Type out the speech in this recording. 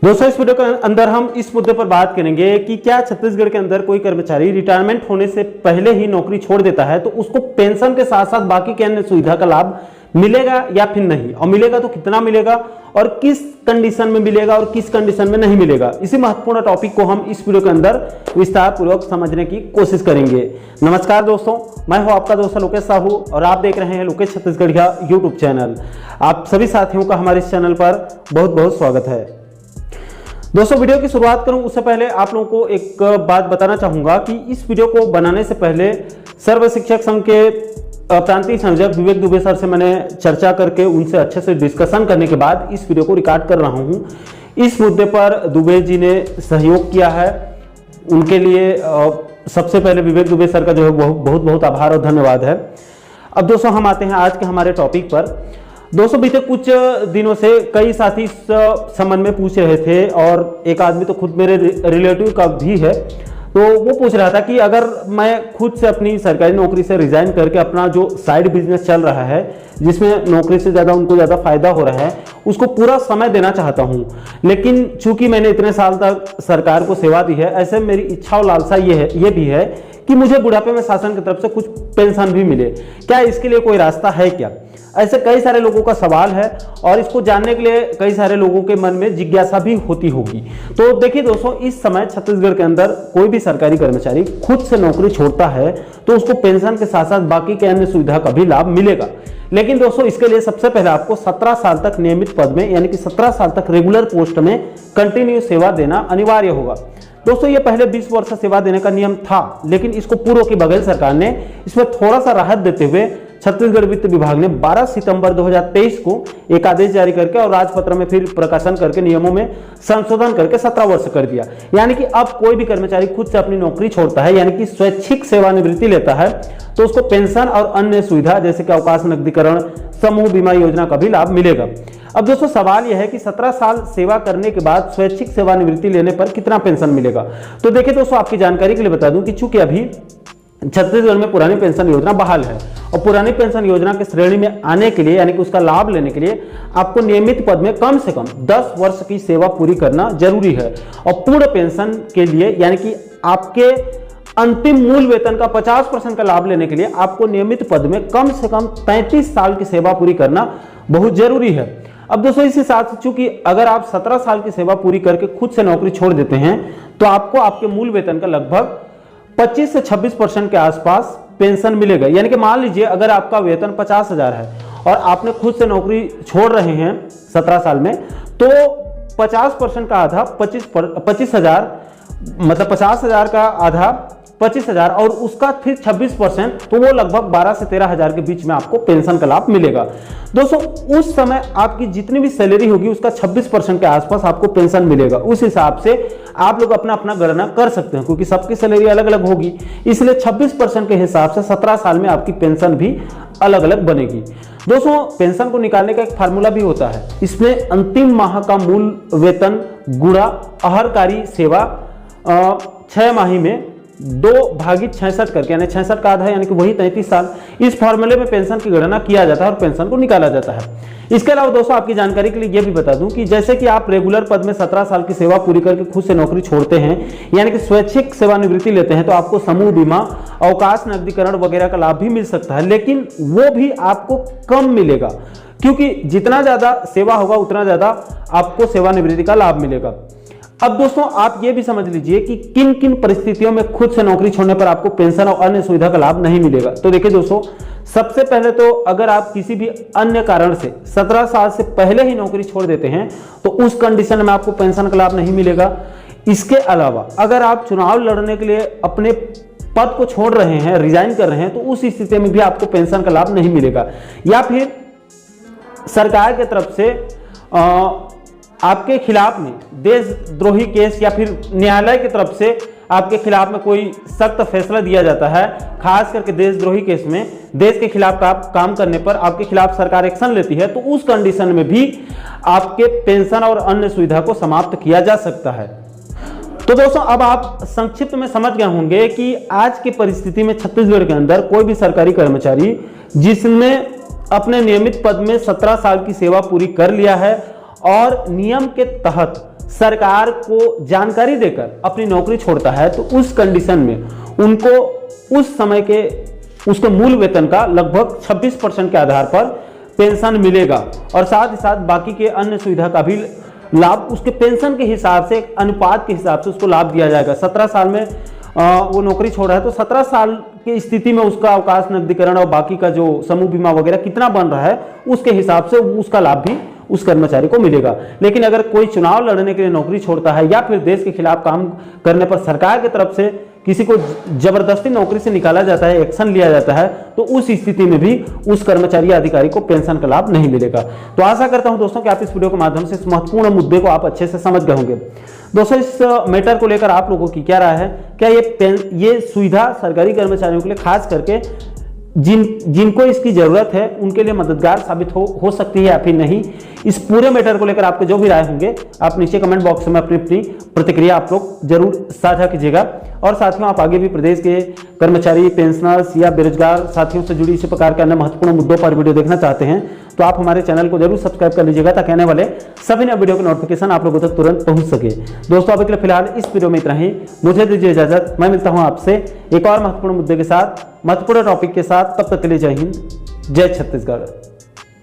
दोस्तों, इस वीडियो के अंदर हम इस मुद्दे पर बात करेंगे कि क्या छत्तीसगढ़ के अंदर कोई कर्मचारी रिटायरमेंट होने से पहले ही नौकरी छोड़ देता है तो उसको पेंशन के साथ साथ बाकी के अन्य सुविधा का लाभ मिलेगा या फिर नहीं, और मिलेगा तो कितना मिलेगा और किस कंडीशन में मिलेगा और किस कंडीशन में नहीं मिलेगा। इसी महत्वपूर्ण टॉपिक को हम इस वीडियो के अंदर विस्तार पूर्वक समझने की कोशिश करेंगे। नमस्कार दोस्तों, मैं हूं आपका दोस्त लोकेश साहू और आप देख रहे हैं लोकेश छत्तीसगढ़िया यूट्यूब चैनल। आप सभी साथियों का हमारे इस चैनल पर बहुत बहुत स्वागत है। दोस्तों, वीडियो की शुरुआत करूं उससे पहले आप लोगों को एक बात बताना चाहूंगा कि इस वीडियो को बनाने से पहले सर्व शिक्षक संघ के प्रांतीय संयोजक विवेक दुबे सर से मैंने चर्चा करके उनसे अच्छे से डिस्कशन करने के बाद इस वीडियो को रिकॉर्ड कर रहा हूं। इस मुद्दे पर दुबे जी ने सहयोग किया है, उनके लिए सबसे पहले विवेक दुबे सर का जो है बहुत बहुत आभार और धन्यवाद है। अब दोस्तों, हम आते हैं आज के हमारे टॉपिक पर। दोस्तों, बीते कुछ दिनों से कई साथी इस संबंध में पूछ रहे थे और एक आदमी तो खुद मेरे रिलेटिव का भी है, तो वो पूछ रहा था कि अगर मैं खुद से अपनी सरकारी नौकरी से रिजाइन करके अपना जो साइड बिजनेस चल रहा है जिसमें नौकरी से ज़्यादा उनको ज़्यादा फायदा हो रहा है उसको पूरा समय देना चाहता हूँ, लेकिन चूंकि मैंने इतने साल तक सरकार को सेवा दी है, ऐसे मेरी इच्छा और लालसा ये भी है कि मुझे बुढ़ापे में शासन की तरफ से कुछ पेंशन भी मिले। क्या इसके लिए कोई रास्ता है क्या? ऐसे कई सारे लोगों का सवाल है और इसको जानने के लिए कई सारे लोगों के मन में जिज्ञासा भी होती होगी। तो देखिए दोस्तों, इस समय छत्तीसगढ़ के अंदर कोई भी सरकारी कर्मचारी खुद से नौकरी छोड़ता है तो उसको पेंशन के साथ साथ बाकी के अन्य सुविधा का भी लाभ मिलेगा। लेकिन दोस्तों, इसके लिए सबसे पहले आपको 17 साल तक नियमित पद में यानी कि 17 साल तक रेगुलर पोस्ट में कंटिन्यू सेवा देना अनिवार्य होगा। दोस्तों, ये पहले 20 वर्ष सेवा देने का नियम था, लेकिन इसको पूर्व की बघेल सरकार ने इसमें थोड़ा सा राहत देते हुए छत्तीसगढ़ वित्त विभाग ने 12 सितंबर 2023 को एक आदेश जारी करके और राजपत्र में फिर प्रकाशन करके नियमों में संशोधन करके 17 वर्ष कर दिया। यानी कि अब कोई भी कर्मचारी खुद से अपनी नौकरी छोड़ता है यानी कि स्वैच्छिक सेवानिवृत्ति लेता है तो उसको पेंशन और अन्य सुविधा जैसे कि अवकाश नकदीकरण, समूह बीमा योजना का भी लाभ मिलेगा। अब दोस्तों, सवाल यह है कि 17 साल सेवा करने के बाद स्वैच्छिक सेवानिवृत्ति लेने पर कितना पेंशन मिलेगा। तो देखिए दोस्तों, आपकी जानकारी के लिए बता दूं कि चूंकि अभी छत्तीसगढ़ में पुरानी पेंशन योजना बहाल है और पुरानी पेंशन योजना के श्रेणी में आने के लिए यानी कि उसका लाभ लेने के लिए आपको नियमित पद में कम से कम 10 वर्ष की सेवा पूरी करना जरूरी है और पूर्ण पेंशन के लिए यानी कि आपके अंतिम मूल वेतन का 50% का लाभ लेने के लिए आपको नियमित पद में कम से कम 33 साल की सेवा पूरी करना बहुत जरूरी है। अब दोस्तों, इस हिसाब से चूंकि अगर आप 17 साल की सेवा पूरी करके खुद से नौकरी छोड़ देते हैं तो आपको आपके मूल वेतन का लगभग 25 से 26% के आसपास पेंशन मिलेगा। यानी कि मान लीजिए अगर आपका वेतन 50,000 है और आपने खुद से नौकरी छोड़ रहे हैं 17 साल में, तो 50% का आधा 25,000 मतलब 50,000 का आधा 25,000 और उसका फिर 26%, तो वो लगभग 12 से 13,000 के बीच में आपको पेंशन का लाभ मिलेगा। दोस्तों, उस समय आपकी जितनी भी सैलरी होगी उसका 26% के आसपास आपको पेंशन मिलेगा। उस हिसाब से आप लोग अपना अपना गणना कर सकते हैं क्योंकि सबकी सैलरी अलग अलग होगी, इसलिए 26% के हिसाब से 17 साल में आपकी पेंशन भी अलग अलग बनेगी। दोस्तों, पेंशन को निकालने का एक फार्मूला भी होता है। इसमें अंतिम माह का मूल वेतन गुणा अहरकारी सेवा 6 माही में 2/66 करके यानी 66 का आधा यानी कि वही 33 साल, इस फॉर्मूले में पेंशन की गणना किया जाता है और पेंशन को निकाला जाता है। इसके अलावा दोस्तों, आपकी जानकारी के लिए यह भी बता दूं कि जैसे कि आप रेगुलर पद में 17 साल की सेवा पूरी करके खुद से नौकरी छोड़ते हैं यानी कि स्वैच्छिक सेवानिवृत्ति लेते हैं तो आपको समूह बीमा, अवकाश नकदीकरण वगैरह का लाभ भी मिल सकता है, लेकिन वो भी आपको कम मिलेगा क्योंकि जितना ज्यादा सेवा होगा उतना ज्यादा आपको सेवानिवृत्ति का लाभ मिलेगा। अब दोस्तों, आप ये भी समझ लीजिए कि किन किन परिस्थितियों में खुद से नौकरी छोड़ने पर आपको पेंशन और अन्य सुविधा का लाभ नहीं मिलेगा। तो देखिए दोस्तों, सबसे पहले तो अगर आप किसी भी अन्य कारण से 17 साल से पहले ही नौकरी छोड़ देते हैं तो उस कंडीशन में आपको पेंशन का लाभ नहीं मिलेगा। इसके अलावा अगर आप चुनाव लड़ने के लिए अपने पद को छोड़ रहे हैं, रिजाइन कर रहे हैं, तो उस स्थिति में भी आपको पेंशन का लाभ नहीं मिलेगा। या फिर सरकार की तरफ से आपके खिलाफ में देशद्रोही केस या फिर न्यायालय की तरफ से आपके खिलाफ में कोई सख्त फैसला दिया जाता है, खास करके देशद्रोही केस में देश के खिलाफ काम करने पर आपके खिलाफ सरकार एक्शन लेती है, तो उस कंडीशन में भी आपके पेंशन और अन्य सुविधा को समाप्त किया जा सकता है। तो दोस्तों, अब आप संक्षिप्त में समझ गए होंगे कि आज की परिस्थिति में छत्तीसगढ़ के अंदर कोई भी सरकारी कर्मचारी जिसने अपने नियमित पद में 17 साल की सेवा पूरी कर लिया है और नियम के तहत सरकार को जानकारी देकर अपनी नौकरी छोड़ता है तो उस कंडीशन में उनको उस समय के उसके मूल वेतन का लगभग 26% के आधार पर पेंशन मिलेगा और साथ ही साथ बाकी के अन्य सुविधा का भी लाभ उसके पेंशन के हिसाब से, अनुपात के हिसाब से उसको लाभ दिया जाएगा। 17 साल में वो नौकरी छोड़ रहा है तो 17 साल की स्थिति में उसका अवकाश, नकदीकरण और बाकी का जो समूह बीमा वगैरह कितना बन रहा है उसके हिसाब से उसका लाभ भी उस कर्मचारी को मिलेगा। लेकिन अगर कोई चुनाव लड़ने के लिए नौकरी छोड़ता है या फिर देश के खिलाफ काम करने पर सरकार की तरफ से किसी को जबरदस्ती नौकरी से निकाला जाता है, एक्शन लिया जाता है, तो उस स्थिति में भी उस कर्मचारी या अधिकारी को पेंशन का लाभ नहीं मिलेगा। तो आशा करता हूं दोस्तों कि आप इस वीडियो के माध्यम से इस महत्वपूर्ण मुद्दे को आप अच्छे से समझ गए होंगे। दोस्तों इस मैटर को लेकर आप लोगों की क्या राय है? क्या ये सुविधा सरकारी कर्मचारियों के लिए खास करके जिनको इसकी जरूरत है उनके लिए मददगार साबित हो सकती है या फिर नहीं? इस पूरे मैटर को लेकर आपके जो भी राय होंगे आप नीचे कमेंट बॉक्स में अपनी अपनी प्रतिक्रिया आप लोग जरूर साझा कीजिएगा। और साथियों, आप आगे भी प्रदेश के कर्मचारी, पेंशनर्स या बेरोजगार साथियों से जुड़ी इसी प्रकार के अन्य महत्वपूर्ण मुद्दों पर वीडियो देखना चाहते हैं तो आप हमारे चैनल को जरूर सब्सक्राइब कर लीजिएगा ताकि आने वाले सभी नए वीडियो के नोटिफिकेशन आप लोगों तक तुरंत पहुंच सके। दोस्तों अभी के लिए फिलहाल इस वीडियो में इतना ही। मुझे दीजिए इजाजत, मैं मिलता हूं आपसे एक और महत्वपूर्ण मुद्दे के साथ, महत्वपूर्ण टॉपिक के साथ। तब तक के लिए जय हिंद, जय छत्तीसगढ़।